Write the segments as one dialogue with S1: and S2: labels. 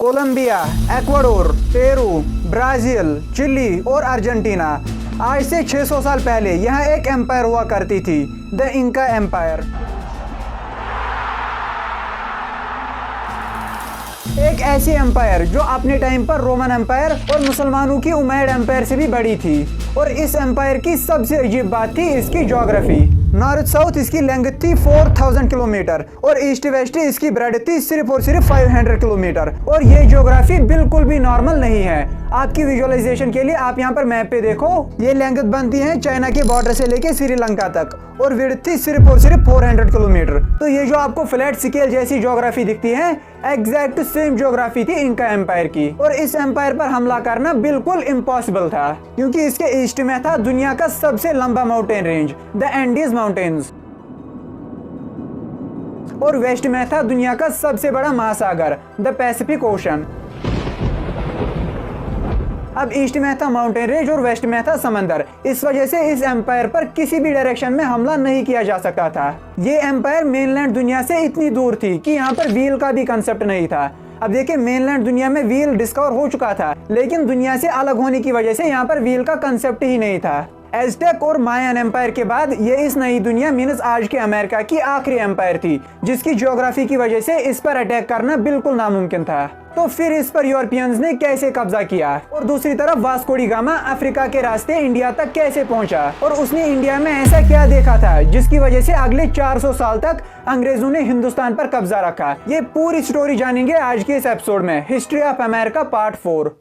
S1: Colombia, Ecuador, Peru, Brazil, Chile और Argentina. आज से 600 साल पहले यहाँ एक एम्पायर हुआ करती थी, द इंका एम्पायर। एक ऐसी एम्पायर जो अपने टाइम पर रोमन एम्पायर और मुसलमानों की उमैयद एम्पायर से भी बड़ी थी। और इस एम्पायर की सबसे अजीब बात थी इसकी ज्योग्राफी। नॉर्थ साउथ इसकी लेंथ थी 4000 किलोमीटर और ईस्ट वेस्ट इसकी ब्रेड थी सिर्फ और सिर्फ 500 किलोमीटर। और ये ज्योग्राफी बिल्कुल भी नॉर्मल नहीं है। आपकी विजुअलाइजेशन के लिए आप यहाँ पर मैप पे देखो, ये लेंथ बनती है चाइना के बॉर्डर से लेके श्रीलंका तक और विड्थ थी सिर्फ और सिर्फ 400 किलोमीटर। तो ये जो आपको फ्लैट स्केल जैसी ज्योग्राफी दिखती है, एग्जैक्ट सेम ज्योग्राफी थी इंका एम्पायर की। और इस एम्पायर पर हमला करना बिल्कुल इम्पॉसिबल था, क्योंकि इसके ईस्ट में था दुनिया का सबसे लंबा mountain range, the Andes mountains, और वेस्ट में था दुनिया का सबसे बड़ा महासागर, द पैसिफिक ओशन। अब ईस्ट में था माउंटेन रेंज और वेस्ट में था समंदर। इस वजह से इस एम्पायर पर किसी भी डायरेक्शन में हमला नहीं किया जा सकता था। ये एम्पायर मेनलैंड दुनिया से इतनी दूर थी कि यहाँ पर व्हील का भी कंसेप्ट नहीं था। अब देखिए, मेनलैंड दुनिया में व्हील डिस्कवर हो चुका था, लेकिन दुनिया से अलग होने की वजह से यहाँ पर व्हील का कंसेप्ट ही नहीं था। एज़टेक और मायन एम्पायर के बाद ये इस नई दुनिया मीनस आज के अमेरिका की आखिरी एम्पायर थी, जिसकी ज्योग्राफी की वजह से इस पर अटैक करना बिल्कुल नामुमकिन था। तो फिर इस पर यूरोपियंस ने कैसे कब्जा किया? और दूसरी तरफ वास्को डी गामा अफ्रीका के रास्ते इंडिया तक कैसे पहुंचा? और उसने इंडिया में ऐसा क्या देखा था जिसकी वजह से अगले 400 साल तक अंग्रेजों ने हिंदुस्तान पर कब्जा रखा? ये पूरी स्टोरी जानेंगे आज के इस एपिसोड में, history of America part 4।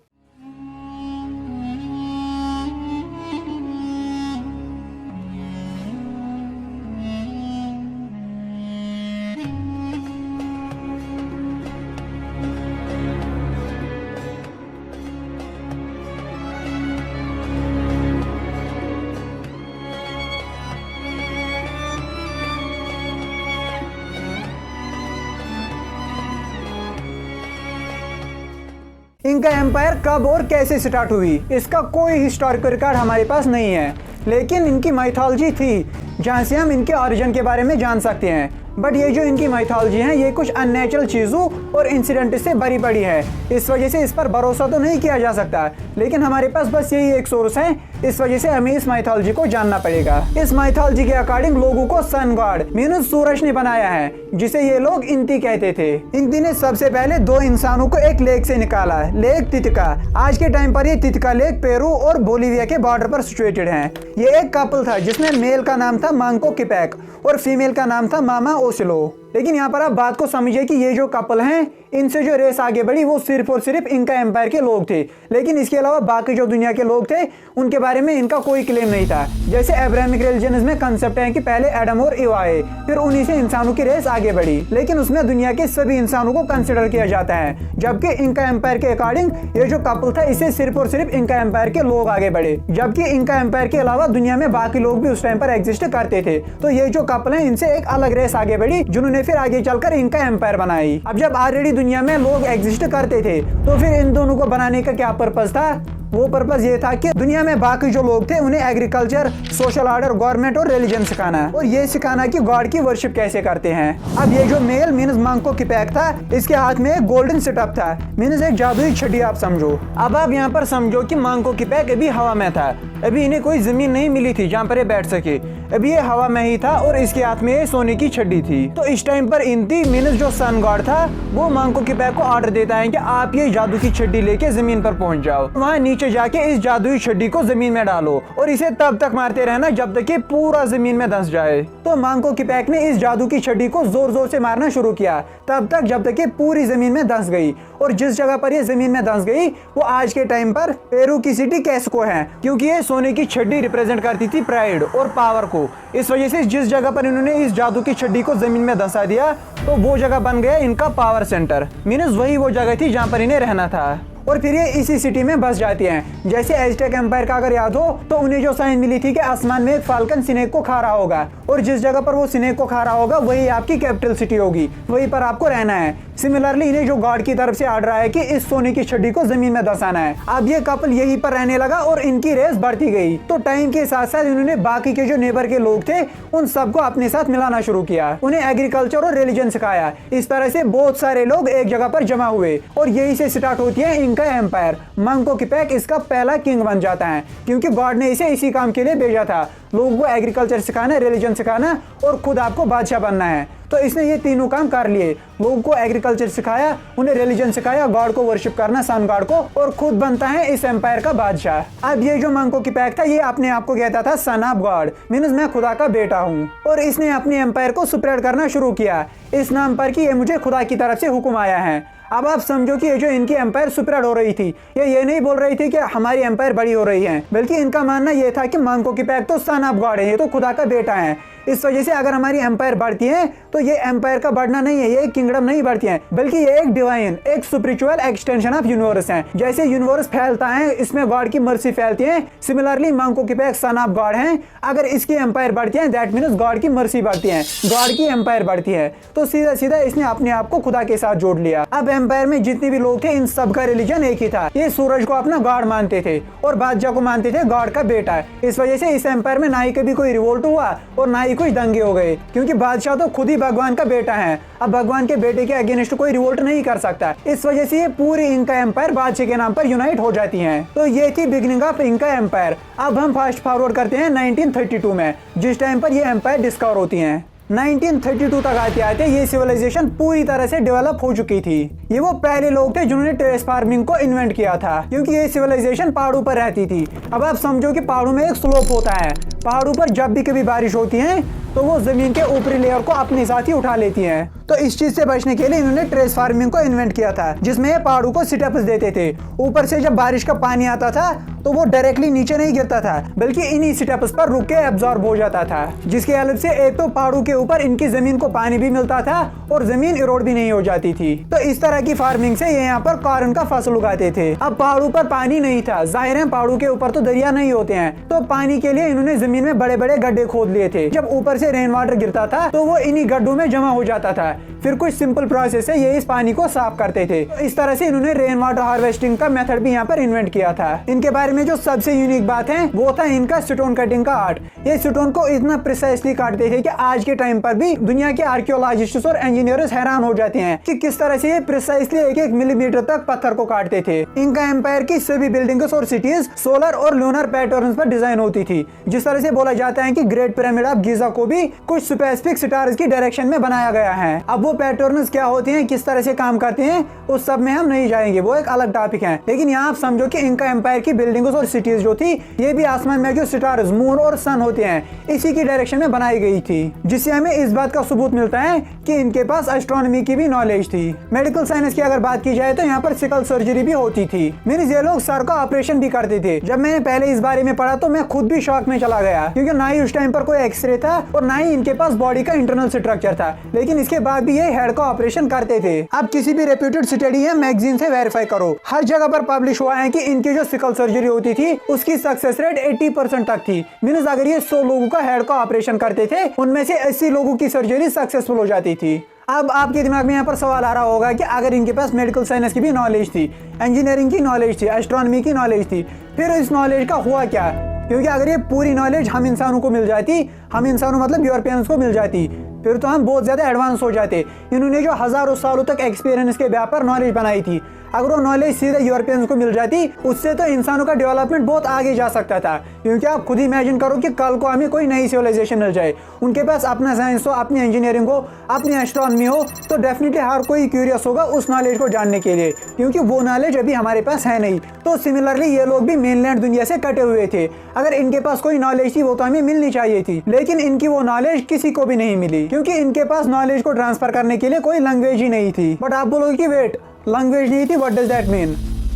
S1: Inca empire कब और कैसे स्टार्ट हुई, इसका कोई हिस्टोरिकल रिकॉर्ड हमारे पास नहीं है, लेकिन इनकी माइथोलॉजी थी जहाँ से हम इनके ओरिजिन के बारे में जान सकते हैं। बट ये जो इनकी माइथोलॉजी है, ये कुछ अननेचुरल चीज़ों और इंसिडेंट से भरी पड़ी है। इस वजह से इस पर भरोसा तो नहीं किया जा सकता, लेकिन हमारे पास बस यही एक सोर्स है। इस वजह से हमें इस माइथोलॉजी को जानना पड़ेगा। इस माइथोलॉजी के अकॉर्डिंग लोगों को सन गॉड मीनस सूरज ने बनाया है, जिसे ये लोग इंती कहते थे। इंती ने सबसे पहले 2 इंसानों को एक लेक से निकाला, लेक तितका। आज के टाइम पर ये तितका लेक पेरू और बोलिविया के बॉर्डर पर सिचुएटेड है। ये एक कपल था जिसमें मेल का नाम था मांको किपैक और फीमेल का नाम था मामा ओसिलो। लेकिन यहाँ पर आप बात को समझिए कि ये जो कपल हैं, इनसे जो रेस आगे बढ़ी वो सिर्फ और सिर्फ इंका एम्पायर के लोग थे। लेकिन इसके अलावा बाकी जो दुनिया के लोग थे, उनके बारे में इनका कोई क्लेम नहीं था। जैसे अब्राहमिक रिलीजन में कंसेप्ट है कि पहले एडम और ईवा आए, फिर उन्हीं से इंसानों की रेस आगे बढ़ी, लेकिन उसमें दुनिया के सभी इंसानों को कंसिडर किया जाता है। जबकि इंका एम्पायर के अकॉर्डिंग ये जो कपल था, इससे सिर्फ और सिर्फ इंका एम्पायर के लोग आगे बढ़े, जबकि इंका एम्पायर के अलावा दुनिया में बाकी लोग भी उस टाइम पर एग्जिस्ट करते थे। तो ये जो कपल है, इनसे एक अलग रेस आगे बढ़ी, जिन्होंने फिर आगे चलकर इंका एम्पायर बनाई। अब जब ऑलरेडी दुनिया में लोग एग्जिस्ट करते थे, तो फिर इन दोनों को बनाने का क्या पर्पस था? वो पर्पस ये था कि दुनिया में बाकी जो लोग थे उन्हें एग्रीकल्चर, सोशल ऑर्डर, गवर्नमेंट और रिलीजन सिखाना, और ये सिखाना कि गॉड की वर्शिप कैसे करते हैं। अब ये जो मेल मीनस मांको किपैक था, इसके हाथ में एक गोल्डन सेटअप था, मीनस एक जादुई छड़ी आप समझो। अब आप यहाँ पर समझो कि मांको किपैक अभी हवा में था, अभी इन्हें कोई जमीन नहीं मिली थी जहाँ पर ये बैठ सके, अभी ये हवा में ही था और इसके हाथ में सोने की छड़ी थी। तो इस टाइम पर इंती मीनस जो सन गॉड था, वो मांको किपैक को ऑर्डर देता है कि आप ये जादू की छड़ी लेके जमीन पर पहुंच जाओ, वहाँ नीचे जाके इस जादुई छड़ी को जमीन में डालो और इसे तब तक मारते रहना जब तक कि पूरा जमीन में धंस जाए। तो मांको किपैक ने इस जादू की छड़ी को जोर जोर से मारना शुरू किया, तब तक जब तक कि पूरी जमीन में धंस गई। और जिस जगह पर ये जमीन में धंस गई, वो आज के टाइम पर पेरू की सिटी कैस्को है, क्योंकि ये सोने की छड़ी रिप्रेजेंट करती थी प्राइड और पावर को। इस वजह से जिस जगह पर इन्होंने इस जादू की छड़ी को जमीन में धंसा दिया, तो वो जगह बन गया इनका पावर सेंटर, मीनस वही वो जगह थी जहाँ पर इन्हें रहना था। और फिर ये इसी सिटी में बस जाती हैं। जैसे एज़टेक एम्पायर का अगर याद हो, तो उन्हें जो साइन मिली थी कि आसमान में एक फाल्कन स्नेक को खा रहा होगा, और जिस जगह पर वो स्नेक को खा रहा होगा वही आपकी कैपिटल सिटी होगी, वहीं पर आपको रहना है। सिमिलरली इन्हें जो गॉड की तरफ से आर्डर आया कि इस सोने की छड़ी को जमीन में दसाना है। अब ये कपल यहीं पर रहने लगा और इनकी रेस बढ़ती गई। तो टाइम के साथ साथ इन्होंने बाकी के जो नेबर के लोग थे उन सबको अपने साथ मिलाना शुरू किया, उन्हें एग्रीकल्चर और रिलीजन सिखाया। इस तरह से बहुत सारे लोग एक जगह पर जमा हुए और यही से स्टार्ट होती है इंका एम्पायर। मंको किपेक इसका पहला किंग बन जाता है क्योंकि गॉड ने इसे इसी काम के लिए भेजा था, लोगों को एग्रीकल्चर सिखाना, रिलीजन सिखाना और खुद आपको बादशाह बनना है। तो इसने ये तीनों काम कर लिए, लोगों को एग्रीकल्चर सिखाया, उन्हें रिलीजन सिखाया, गॉड को वर्शिप करना, सन गॉड को, और खुद बनता है इस एम्पायर का बादशाह। अब ये जो मंको किपेक था ये अपने आप को कहता था सन ऑफ गॉड, मीन्स मैं खुदा का बेटा हूँ, और इसने अपने एम्पायर को स्प्रेड करना शुरू किया इस नाम पर कि ये मुझे खुदा की तरफ से हुक्म आया है। अब आप समझो कि ये जो इनकी एम्पायर स्प्रेड हो रही थी, ये नहीं बोल रही थी कि हमारी एम्पायर बड़ी हो रही है, बल्कि इनका मानना ये था कि मंको किपेक तो सन ऑफ गॉड है, ये तो खुदा का बेटा है। इस वजह से अगर हमारी एम्पायर बढ़ती है तो ये एम्पायर का बढ़ना नहीं है, ये किंगडम नहीं बढ़ती है, बल्कि ये एक डिवाइन, एक स्पिरिचुअल एक्सटेंशन ऑफ यूनिवर्स है। जैसे यूनिवर्स फैलता है, इसमें गॉड की मर्सी फैलती है, सिमिलरली मंको किपेक सन ऑफ गॉड है। अगर इसकी एम्पायर बढ़ती है दैट मीन्स गॉड की मर्सी बढ़ती है, गॉड की एम्पायर बढ़ती है। तो सीधा सीधा इसने अपने आप को खुदा के साथ जोड़ लिया। अब एम्पायर में जितने भी लोग थे इन सबका रिलीजन एक ही था, ये सूरज को अपना गॉड मानते थे और बादशाह को मानते थे गॉड का बेटा। इस वजह से इस एम्पायर में ना ही कभी कोई रिवोल्ट हुआ और ना ही कुछ दंगे हो गए, क्योंकि बादशाह तो खुद ही भगवान का बेटा है। अब भगवान के बेटे के अगेंस्ट कोई रिवोल्ट नहीं कर सकता। इस वजह से ये पूरी इंका एम्पायर बादशाह के नाम पर यूनाइट हो जाती है। तो ये थी बिगिनिंग ऑफ इंका एम्पायर। अब हम फास्ट फॉरवर्ड करते हैं 1932 में, जिस टाइम पर ये एम्पायर डिस्कवर होती है। 1932 तक आते आते ये सिविलाइजेशन पूरी तरह से डेवलप हो चुकी थी। ये वो पहले लोग थे जिन्होंने टेरेस फार्मिंग को इन्वेंट किया था, क्योंकि ये सिविलाइजेशन पहाड़ों पर रहती थी। अब आप समझो कि पहाड़ों में एक स्लोप होता है, पहाड़ों पर जब भी कभी बारिश होती है तो वो जमीन के ऊपरी लेयर को अपने साथ ही उठा लेती हैं। तो इस चीज से बचने के लिए इन्होंने टेरेस फार्मिंग को इन्वेंट किया था, जिसमें ये पहाड़ों को सिटअप्स देते थे। ऊपर से जब बारिश का पानी आता था तो वो डायरेक्टली नीचे नहीं गिरता था, बल्कि इन्हीं सिटअप्स पर रुक के एब्जॉर्ब हो जाता था, जिसकी हेल्प से एक तो पहाड़ों के ऊपर इनकी जमीन को पानी भी मिलता था और जमीन इरोड भी नहीं हो जाती थी। तो इस तरह की फार्मिंग से ये यहाँ पर कॉर्न का फसल उगाते थे। अब पहाड़ों पर पानी नहीं था, जाहिर है पहाड़ों के ऊपर तो दरिया नहीं होते हैं, तो पानी के लिए इन्होंने जमीन में बड़े बड़े गड्ढे खोद लिए थे। जब ऊपर से रेन वाटर गिरता था तो वो इन्हीं गड्ढों में जमा हो जाता था। फिर कुछ सिंपल प्रोसेस है, ये इस पानी को साफ करते थे। तो इस तरह से इन्होंने रेन वाटर हार्वेस्टिंग का मेथड भी यहाँ पर इन्वेंट किया था। इनके बारे में जो सबसे यूनिक बात है वो था इनका स्टोन कटिंग का आर्ट। ये स्टोन को इतना प्रिसाइसली काटते थे कि आज के टाइम पर भी दुनिया के आर्कियोलॉजिस्ट्स और इंजीनियर्स हैरान हो जाते हैं कि किस तरह से ये प्रिसाइसली एक एक मिलीमीटर तक पत्थर को काटते थे। इंका एम्पायर की सभी बिल्डिंग्स और सिटीज सोलर और लूनर पैटर्न्स पर डिजाइन होती थी। जिस तरह से बोला जाता है कि ग्रेट पिरामिड ऑफ गीजा को भी कुछ स्पेसिफिक स्टार्स की डायरेक्शन में बनाया गया है। अब वो पैटर्न्स क्या होते हैं, किस तरह से काम करते हैं, उस सब में हम नहीं जाएंगे, वो एक अलग टॉपिक है। लेकिन यहाँ आप समझो कि इंका एम्पायर की बिल्डिंग्स और सिटीज जो थी ये भी आसमान में जो स्टार्स, मून और सन होते हैं इसी की डायरेक्शन में बनाई गई थी, जिससे हमें इस बात का सबूत मिलता है कि इनके पास एस्ट्रोनॉमी की भी नॉलेज थी। मेडिकल साइंस की अगर बात की जाए तो यहाँ पर सिकल सर्जरी भी होती थी, मींस ये लोग सर का ऑपरेशन भी करते थे। जब मैंने पहले इस बारे में पढ़ा तो मैं खुद भी शॉक में चला गया, क्योंकि ना ही उस टाइम पर कोई एक्सरे था और ना ही इनके पास बॉडी का इंटरनल स्ट्रक्चर था, लेकिन इसके बाद भी ये हेड का ऑपरेशन करते थे। अब किसी भी रेप्यूटेड स्टडी है मैगजीन से वेरीफाई करो, हर जगह पर पब्लिश हुआ है कि इनकी जो सिकल सर्जरी होती थी उसकी सक्सेस रेट 80% तक थी। मींस अगर ये 100 लोगों का हेड का ऑपरेशन करते थे उनमें से 80 लोगों की सर्जरी सक्सेसफुल हो जाती थी। अब आपके दिमाग में यहाँ पर सवाल आ रहा होगा कि अगर इनके पास मेडिकल साइंस की भी नॉलेज थी, इंजीनियरिंग की नॉलेज थी, एस्ट्रोनॉमी की नॉलेज थी, फिर इस नॉलेज का हुआ क्या? क्योंकि अगर ये पूरी नॉलेज हम इंसानों को मिल जाती, हम इंसानों मतलब यूरोपियंस को मिल जाती, फिर तो हम बहुत ज़्यादा एडवांस हो जाते। इन्होंने जो हज़ारों सालों तक एक्सपीरियंस के व्यापार नॉलेज बनाई थी, अगर वो नॉलेज सीधे यूरोपियंस को मिल जाती उससे तो इंसानों का डेवलपमेंट बहुत आगे जा सकता था। क्योंकि आप खुद इमेजिन करो कि कल को हमें कोई नई सिविलाइजेशन मिल जाए, उनके पास अपना साइंस हो, अपनी इंजीनियरिंग हो, अपनी एस्ट्रोनॉमी हो, तो डेफिनेटली हर कोई क्यूरियस होगा उस नॉलेज को जानने के लिए, क्योंकि वो नॉलेज अभी हमारे पास है नहीं। तो सिमिलरली ये लोग भी मेनलैंड दुनिया से कटे हुए थे, अगर इनके पास कोई नॉलेज थी वो तो हमें मिलनी चाहिए थी, लेकिन इनकी वो नॉलेज किसी को भी नहीं मिली, क्योंकि इनके पास नॉलेज को ट्रांसफर करने के लिए कोई लैंग्वेज ही नहीं थी। बट आप बोलोगे कि वेट, लैंग्वेज नहीं थी, what does that mean?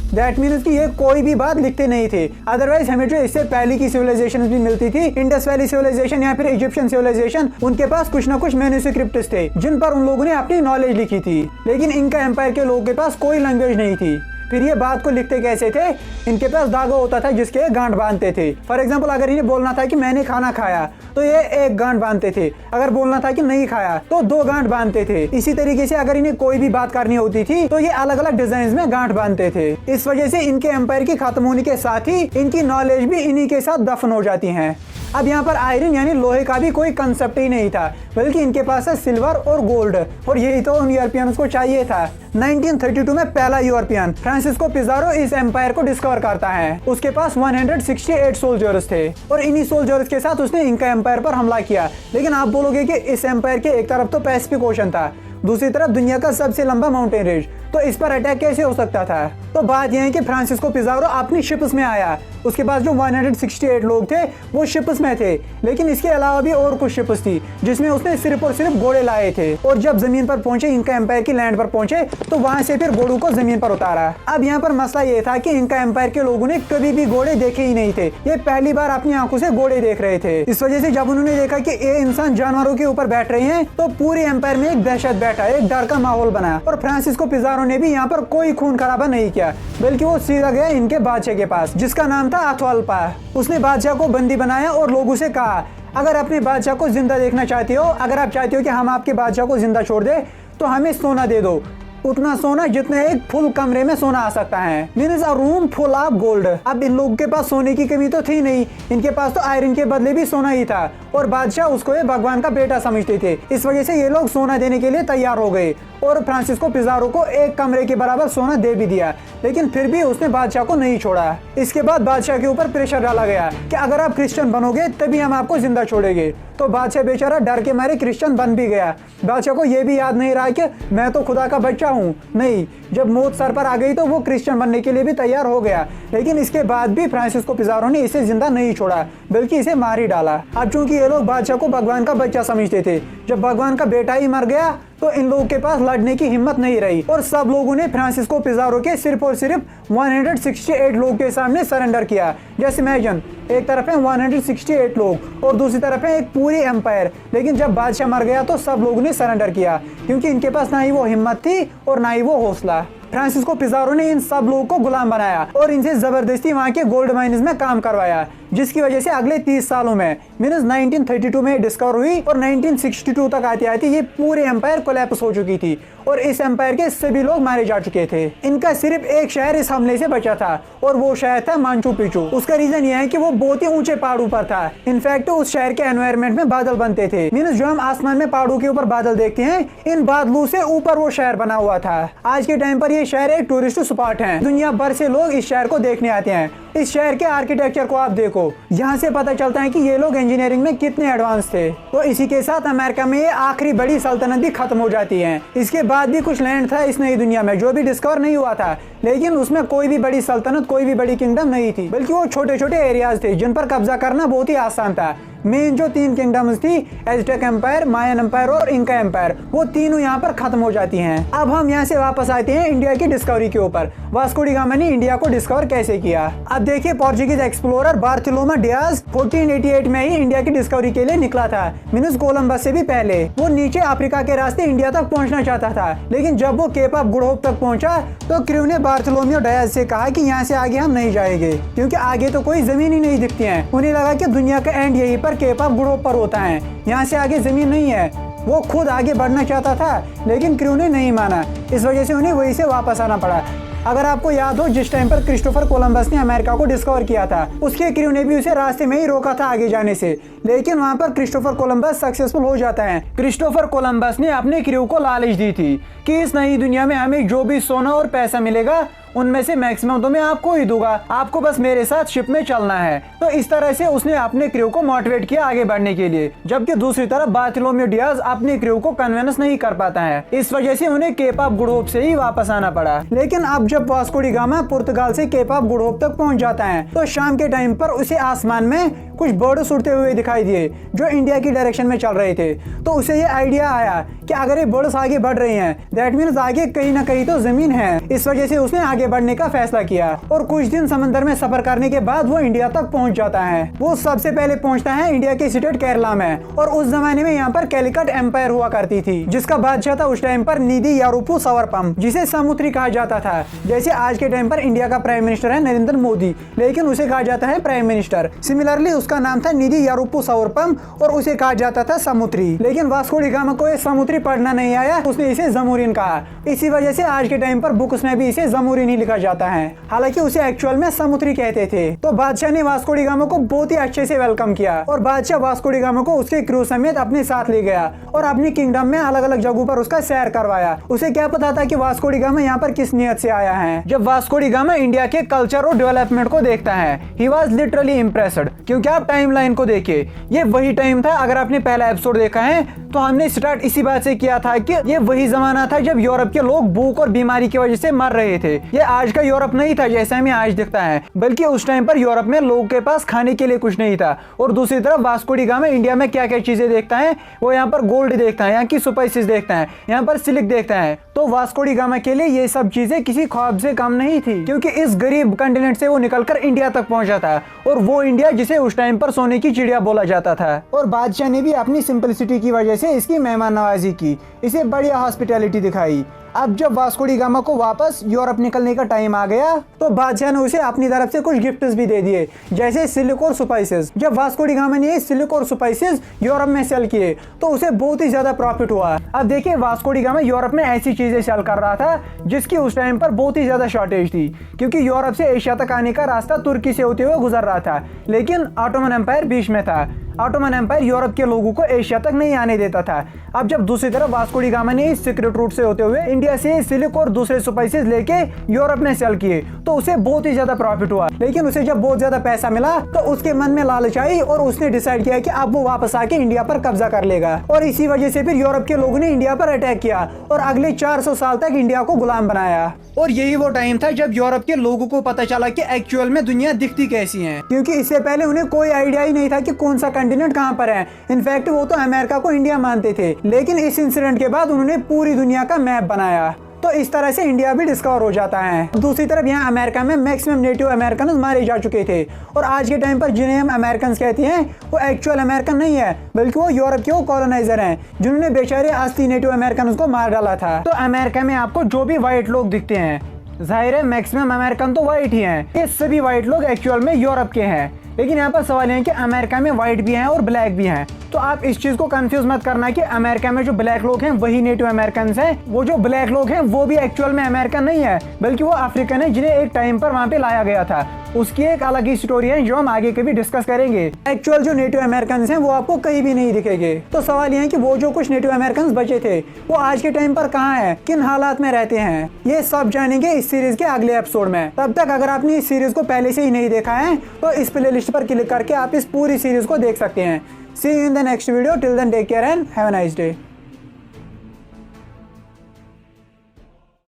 S1: That means कि ये कोई भी बात लिखते नहीं थे। अदरवाइज हमें जो इससे पहले की सिविलाइजेशन भी मिलती थी, इंडस वैली सिविलाइजेशन या फिर इजिप्शियन सिविलाइजेशन, उनके पास कुछ ना कुछ मैन्युस्क्रिप्ट्स थे जिन पर उन लोगों ने अपनी नॉलेज लिखी थी। लेकिन इनका एम्पायर के लोगों के पास कोई लैंग्वेज नहीं थी, फिर ये बात को लिखते कैसे थे? इनके पास धागा होता था जिसके गांठ बांधते थे। फॉर एग्जाम्पल, अगर इन्हें बोलना था कि मैंने खाना खाया तो ये एक गांठ बांधते थे, अगर बोलना था कि नहीं खाया तो 2 गांठ बांधते थे। इसी तरीके से अगर इन्हें कोई भी बात करनी होती थी तो ये अलग अलग डिजाइन में गांठ बांधते थे। इस वजह से इनके एम्पायर की खत्म होने के साथ ही इनकी नॉलेज भी इन्हीं के साथ दफन हो जाती है। अब यहाँ पर आयरन यानी लोहे का भी कोई कंसेप्ट ही नहीं था, बल्कि इनके पास है सिल्वर और गोल्ड, और यही तो उन यूरोपियंस को चाहिए था। 1932 में पहला यूरोपियन फ्रांसिस्को पिज़ारो इस एम्पायर को डिस्कवर करता है। उसके पास 168 सोल्जर्स थे और इन्हीं सोल्जर्स के साथ उसने इंका एम्पायर पर हमला किया। लेकिन आप बोलोगे कि इस एम्पायर के एक तरफ तो पैसिफिक ओशन था, दूसरी तरफ दुनिया का सबसे लंबा माउंटेन रेंज, तो इस पर अटैक कैसे हो सकता था? तो बात यह है कि फ्रांसिस्को पिज़ारो अपनी शिप्स में आया। उसके पास जो 168 लोग थे वो शिप्स में थे, लेकिन इसके अलावा भी और कुछ शिप्स थी जिसमें उसने सिर्फ और सिर्फ घोड़े लाए थे। और जब जमीन पर पहुंचे, इंका एम्पायर की लैंड पर पहुंचे, तो वहां से फिर घोड़ों को जमीन पर उतारा। अब यहाँ पर मसला ये था कि इंका एम्पायर के लोगों ने कभी भी घोड़े देखे ही नहीं थे, ये पहली बार अपनी आंखों से घोड़े देख रहे थे। इस वजह से जब उन्होंने देखा कि ये इंसान जानवरों के ऊपर बैठ रहे हैं, तो पूरे एम्पायर में एक दहशत बैठा, एक डर का माहौल बना। और फ्रांसिस्को पिज़ारो ने भी यहाँ पर कोई खून खराबा नहीं किया, बल्कि वो सीधा गया इनके बादशाह के पास, जिसका नाम था अथवाल्पा। उसने बादशाह को बंदी बनाया और लोगों से कहा, अगर अपने बादशाह को जिंदा देखना चाहते हो, अगर आप चाहते हो कि हम आपके बादशाह को जिंदा छोड़ दे, तो हमें सोना दे दो, उतना सोना जितने एक फुल कमरे में सोना आ सकता है, means a room full of gold. अब इन लोगों के पास सोने की कमी तो थी नहीं, इनके पास तो आयरन के बदले भी सोना ही था, और बादशाह उसको ये भगवान का बेटा समझते थे। इस वजह से ये लोग सोना देने के लिए तैयार हो गए और फ्रांसिस्को पिज़ारो को एक कमरे के बराबर सोना दे भी दिया। लेकिन फिर भी उसने बादशाह को नहीं छोड़ा। इसके बाद बादशाह के ऊपर प्रेशर डाला गया कि अगर आप क्रिश्चियन बनोगे तभी हम आपको जिंदा छोड़ेंगे। तो बादशाह बेचारा डर के मारे क्रिश्चियन बन भी गया। बादशाह को यह भी याद नहीं रहा कि मैं तो खुदा का बच्चा हूँ। नहीं, जब मौत सर पर आ गई तो वो क्रिश्चियन बनने के लिए भी तैयार हो गया। लेकिन इसके बाद भी फ्रांसिस्को पिज़ारो ने इसे जिंदा नहीं छोड़ा, बल्कि इसे मार ही डाला। अब चूंकि ये लोग बादशाह को भगवान का बच्चा समझते थे, जब भगवान का बेटा ही मर गया तो इन लोगों के पास लड़ने की हिम्मत नहीं रही और सब लोगों ने फ्रांसिस्को पिज़ारो के सिर्फ और सिर्फ 168 लोगों के सामने सरेंडर किया। जैसे इमेजिन, एक तरफ है 168 लोग और दूसरी तरफ है एक पूरी एम्पायर। लेकिन जब बादशाह मर गया तो सब लोगों ने सरेंडर किया, क्योंकि इनके पास ना ही वो हिम्मत थी और ना ही वो हौसला। फ्रांसिस्को पिज़ारो ने इन सब लोगों को गुलाम बनाया और इनसे जबरदस्ती वहां के गोल्ड माइंस में काम करवाया, जिसकी वजह से अगले 30 सालों में मीनस 1932 में डिस्कवर हुई और 1962 तक आती आती ये पूरे एम्पायर कोलैप्स हो चुकी थी और इस एम्पायर के सभी लोग मारे जा चुके थे। इनका सिर्फ एक शहर इस हमले से बचा था और वो शहर था माचू पिच्चू। उसका रीजन ये है कि वो बहुत ही ऊंचे पहाड़ों पर था। इनफैक्ट उस शहर के एनवायरनमेंट में बादल बनते थे, मीनस जो हम आसमान में पहाड़ों के ऊपर बादल देखते हैं, इन बादलों से ऊपर वो शहर बना हुआ था। आज के टाइम पर ये शहर एक टूरिस्ट स्पॉट है, दुनिया भर से लोग इस शहर को देखने आते हैं। इस शहर के आर्किटेक्चर को आप देखो, यहाँ से पता चलता है कि ये लोग इंजीनियरिंग में कितने एडवांस थे। तो इसी के साथ अमेरिका में ये आखिरी बड़ी सल्तनत भी खत्म हो जाती है। इसके बाद भी कुछ लैंड था इस नई दुनिया में जो भी डिस्कवर नहीं हुआ था, लेकिन उसमें कोई भी बड़ी सल्तनत, कोई भी बड़ी किंगडम नहीं थी, बल्कि वो छोटे छोटे एरियाज थे जिन पर कब्जा करना बहुत ही आसान था। मेन जो 3 किंगडम्स थी, एज़टेक एम्पायर, मायन एम्पायर और इंका एम्पायर, वो तीनों यहाँ पर खत्म हो जाती हैं। अब हम यहाँ से वापस आते हैं इंडिया की डिस्कवरी के ऊपर। वास्को डी गामा ने इंडिया को डिस्कवर कैसे किया। अब देखिए, पोर्चुगीज एक्सप्लोरर बार्थोलोमा डियाज 1488 में ही इंडिया की डिस्कवरी के लिए निकला था, मीनस कोलंबस से भी पहले। वो नीचे अफ्रीका के रास्ते इंडिया तक पहुंचना चाहता था, लेकिन जब वो केप ऑफ गुड होप तक पहुंचा तो क्रू ने बार्थोलोमियो डियाज से कहा कि यहाँ से आगे हम नहीं जाएंगे, क्योंकि आगे तो कोई जमीन ही नहीं दिखती है। उन्हें लगा कि दुनिया का एंड यहीं पर केप ऑफ गुड होप पर होता है, यहाँ से आगे जमीन नहीं है। वो खुद आगे बढ़ना चाहता था, लेकिन क्रू ने नहीं माना। इस वजह से उन्हें वहीं से वापस आना पड़ा। अगर आपको याद हो, जिस टाइम पर क्रिस्टोफर कोलंबस ने अमेरिका को डिस्कवर किया था, उसके क्रू ने भी उसे रास्ते में ही रोका था आगे जाने से, लेकिन वहां पर क्रिस्टोफर कोलंबस सक्सेसफुल हो जाता है। क्रिस्टोफर कोलंबस ने अपने क्रू को लालच दी थी कि इस नई दुनिया में हमें जो भी सोना और पैसा मिलेगा उनमें से मैक्सिमम तो मैं आपको ही दूंगा, आपको बस मेरे साथ शिप में चलना है। तो इस तरह से उसने अपने क्रू को मोटिवेट किया आगे बढ़ने के लिए, जबकि दूसरी तरफ बार्थोलोमियो डियाज अपने क्रू को कन्विंस नहीं कर पाता है। इस वजह से उन्हें केप ऑफ गुड होप से ही वापस आना पड़ा। लेकिन अब जब वास्को डी गामा पुर्तगाल से केप ऑफ गुड होप तक पहुंच जाता है, तो शाम के टाइम पर उसे आसमान में कुछ बर्ड्स उड़ते हुए दिखाई दिए जो इंडिया की डायरेक्शन में चल रहे थे। तो उसे ये आइडिया आया कि अगर ये बर्ड्स आगे बढ़ रहे हैं, दैट मीन्स आगे कहीं ना कहीं तो जमीन है। इस वजह से उसने आगे आगे बढ़ने का फैसला किया और कुछ दिन समंदर में सफर करने के बाद वो इंडिया तक पहुंच जाता है। वो सबसे पहले पहुंचता है इंडिया के स्टेट केरला में और उस जमाने में यहाँ पर कैलिकट एम्पायर हुआ करती थी, जिसका बादशाह था उस टाइम पर निधि यारूपु सवर्पम, जिसे सामुद्री कहा जाता था। जैसे आज के टाइम पर इंडिया का प्राइम मिनिस्टर है नरेंद्र मोदी, लेकिन उसे कहा जाता है प्राइम मिनिस्टर। सिमिलरली उसका नाम था निधि यारूपु सवर्पम और उसे कहा जाता था सामुद्री। लेकिन वास्को डी गामा को ये सामुद्री पढ़ना नहीं आया, उसने इसे जमूरिन कहा। इसी वजह से आज के टाइम पर बुक्स में भी इसे जमूरिन ही लिखा जाता है, हालांकि उसे एक्चुअल में सामुद्री कहते थे। तो बादशाह ने वास्को डी गामा को बहुत ही अच्छे से वेलकम किया और बादशाह वास्को डी गामा को उसके क्रू समेत अपने साथ ले गया और अपनी किंगडम में अलग अलग जगहों पर उसका सैर करवाया। उसे क्या पता था कि वास्को डी गामा यहाँ पर किस नियत से आया है। जब वास्को डी गामा इंडिया के कल्चर और डेवलपमेंट को देखता है, ही वाज लिटरली इम्प्रेस्ड, क्योंकि आप टाइमलाइन को देखिए, ये वही टाइम था, अगर आपने पहला एपिसोड देखा है तो हमने स्टार्ट इसी बात से किया था कि ये वही जमाना था जब यूरोप के लोग भूख और बीमारी की वजह से मर रहे थे। ये आज का यूरोप नहीं था जैसा हमें आज दिखता है, बल्कि उस टाइम पर यूरोप में लोगों के पास खाने के लिए कुछ नहीं था। और दूसरी तरफ वास्को डी गामा इंडिया में क्या क्या चीजें देखता है, वो यहाँ पर गोल्ड देखता है, यहाँ की स्पाइसेस देखता है, यहाँ पर सिल्क देखता है। तो वास्को डी गामा के लिए ये सब चीजें किसी ख्वाब से कम नहीं थी, क्योंकि इस गरीब कंटिनेंट से वो निकलकर इंडिया तक पहुंचा था, और वो इंडिया जिसे उस टाइम पर सोने की चिड़िया बोला जाता था। और बादशाह ने भी अपनी सिंपलिसिटी की वजह से इसकी मेहमान नवाजी की, इसे बढ़िया हॉस्पिटैलिटी दिखाई। अब जब वास्को डी गामा को वापस यूरोप निकलने का टाइम आ गया तो बादशाह ने उसे अपनी तरफ से कुछ गिफ्ट्स भी दे दिए, जैसे सिल्क और स्पाइसेस। जब वास्को डी गामा ने सिल्क और स्पाइसेस यूरोप में सेल किए तो उसे बहुत ही ज्यादा प्रॉफिट हुआ। अब देखिए, वास्को डी गामा यूरोप में ऐसी चीजें सेल कर रहा था जिसकी उस टाइम पर बहुत ही ज्यादा शॉर्टेज थी, क्योंकि यूरोप से एशिया तक आने का रास्ता तुर्की से होते हुए गुजर रहा था, लेकिन ऑटोमन एम्पायर बीच में था। ऑटोमन एम्पायर यूरोप के लोगों को एशिया तक नहीं आने देता था। अब जब दूसरी तरफ वास्को डी गामा ने इस सीक्रेट रूट से होते हुए इंडिया से सिल्क और दूसरे स्पाइसेस लेके यूरोप में सेल किए तो उसे बहुत ही ज्यादा प्रॉफिट हुआ। लेकिन उसे जब बहुत ज्यादा पैसा मिला तो उसके मन में लालच आई और उसने डिसाइड किया कि अब वो वापस आके इंडिया पर कब्जा कर लेगा। और इसी वजह से फिर यूरोप के लोगों ने इंडिया पर अटैक किया और अगले 400 साल तक इंडिया को गुलाम बनाया। और यही वो टाइम था जब यूरोप के लोगों को पता चला कि एक्चुअल में दुनिया दिखती कैसी है, क्योंकि इससे पहले उन्हें कोई आइडिया ही नहीं था कि कौन सा कंटिनेंट कहाँ पर है। इनफैक्ट वो तो अमेरिका को इंडिया मानते थे, लेकिन इस इंसिडेंट के बाद उन्होंने पूरी दुनिया का मैप बनाया। तो इस तरह से इंडिया भी डिस्कवर हो जाता है। दूसरी तरफ यहाँ अमेरिका में मैक्सिमम नेटिव अमेरिकन मारे जा चुके थे, और आज के टाइम पर जिन्हें हम अमेरिकन कहते हैं वो एक्चुअल अमेरिकन नहीं है, बल्कि वो यूरोप के कॉलोनाइजर हैं, जिन्होंने बेचारे असली नेटिव अमेरिकन को मार डाला था। तो अमेरिका में आपको जो भी व्हाइट लोग दिखते हैं, जाहिर है मैक्सिमम अमेरिकन तो व्हाइट ही हैं, ये सभी व्हाइट लोग एक्चुअल में यूरोप के हैं। लेकिन यहाँ पर सवाल है कि अमेरिका में व्हाइट भी हैं और ब्लैक भी हैं, तो आप इस चीज को कंफ्यूज मत करना कि अमेरिका में जो ब्लैक लोग हैं वही नेटिव अमेरिकन हैं। वो जो ब्लैक लोग हैं वो भी एक्चुअल में अमेरिकन नहीं है, बल्कि वो अफ्रीकन है, जिन्हें एक टाइम पर वहाँ पे लाया गया था। उसकी एक अलग ही स्टोरी है जो हम आगे कभी डिस्कस करेंगे। एक्चुअल जो नेटिव अमेरिकन हैं वो आपको कहीं भी नहीं दिखेंगे। तो सवाल ये है कि वो जो कुछ नेटिव अमेरिकन बचे थे वो आज के टाइम पर कहाँ हैं, किन हालात में रहते हैं, ये सब जानेंगे इस सीरीज के अगले एपिसोड में। तब तक अगर आपने इस सीरीज को पहले से ही नहीं देखा है तो इस प्लेलिस्ट पर क्लिक करके आप इस पूरी सीरीज को देख सकते हैं। See you in the next video. Till then, take care and have a nice day.